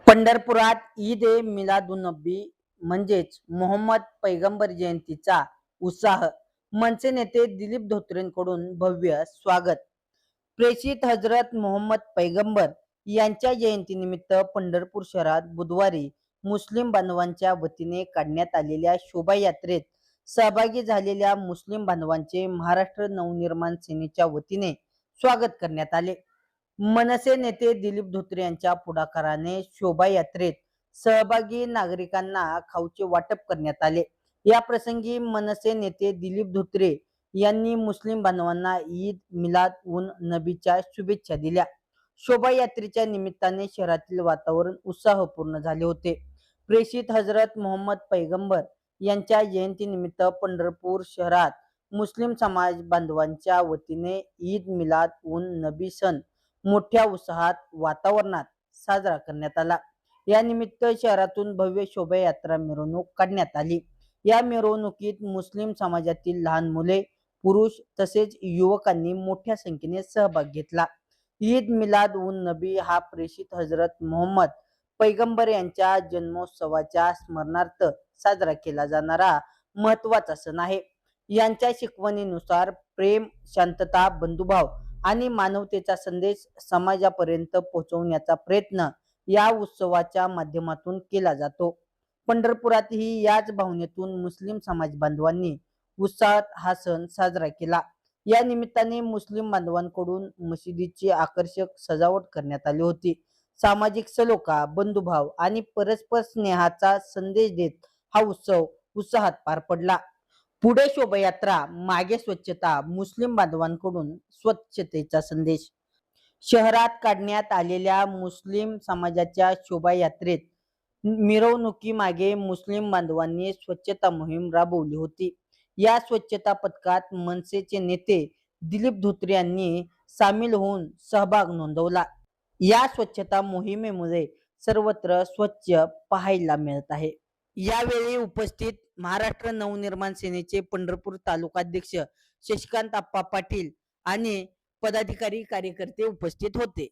पंढरपुरात ईद ए मिलादुन्नबी म्हणजेच मोहम्मद पैगंबर जयंतीचा उत्साह. मनसे नेते दिलीप धोत्रेंकडून भव्य स्वागत. प्रेषित हजरत मोहम्मद पैगंबर यांच्या जयंतीनिमित्त पंढरपूर शहरात बुधवारी मुस्लिम बांधवांच्या वतीने काढण्यात आलेल्या शोभायात्रेत सहभागी झालेल्या मुस्लिम बांधवांचे महाराष्ट्र नवनिर्माण सेनेच्या वतीने स्वागत करण्यात आले. मनसे नेते दिलीप धोत्रे यांच्या पुढाकाराने शोभायात्रेत सहभागी नागरिकांना खाऊचे वाटप करण्यात आले. या प्रसंगी मनसे नेते दिलीप धोत्रे यांनी मुस्लिम बांधवांना ईद मिलाद उन नबीच्या शुभेच्छा दिल्या. शोभायात्रेच्या निमित्ताने शहरातील वातावरण उत्साहपूर्ण झाले होते. प्रेषित हजरत मोहम्मद पैगंबर यांच्या जयंतीनिमित्त पंढरपूर शहरात मुस्लिम समाज बांधवांच्या वतीने ईद मिलाद उन नबी सण मोठ्या उत्साहात वातावरणात साजरा करण्यात आला. या निमित्त शहरातून भव्य शोभायात्रा मिरवणूक काढण्यात आली. या मिरवणुकीत मुस्लिम समाजातील लहान मुले, पुरुष तसेच युवकांनी मोठ्या संख्येने सहभाग घेतला. ईद मिलाद उन नबी हा प्रेषित हजरत मोहम्मद पैगंबर यांच्या जन्मोत्सवाच्या स्मरणार्थ साजरा केला जाणारा महत्त्वाचा सण आहे. यांच्या शिकवणीनुसार प्रेम, शांतता, बंधुभाव आणि मानवतेचा संदेश समाजापर्यंत पोहोचवण्याचा प्रयत्न या उत्सवाच्या माध्यमातून केला जातो. पंढरपुरातही याच भावनेतून मुस्लिम समाज बांधवांनी उत्साहात हा सण साजरा केला. या निमित्ताने मुस्लिम बांधवांकडून मशिदीची आकर्षक सजावट करण्यात आली होती. सामाजिक सलोखा, बंधुभाव आणि परस्पर स्नेहाचा संदेश देत हा उत्सव उत्साहात पार पडला. पुढे शोभायात्रा, मागे स्वच्छता, मुस्लिम बांधवांकडून स्वच्छतेचा संदेश. शहरात काढण्यात आलेल्या मुस्लिम समाजाच्या शोभायात्रेत मिरवणुकीमागे मुस्लिम बांधवांनी स्वच्छता मोहीम राबवली होती. या स्वच्छता पथकात मनसेचे नेते दिलीप धोत्रे यांनी सामील होऊन सहभाग नोंदवला. या स्वच्छता मोहिमेमुळे सर्वत्र स्वच्छ पाहायला मिळत आहे. यावेळी उपस्थित महाराष्ट्र नवनिर्माण सेनेचे पंढरपूर तालुकाध्यक्ष शशिकांत आप्पा पाटील आणि पदाधिकारी कार्यकर्ते उपस्थित होते.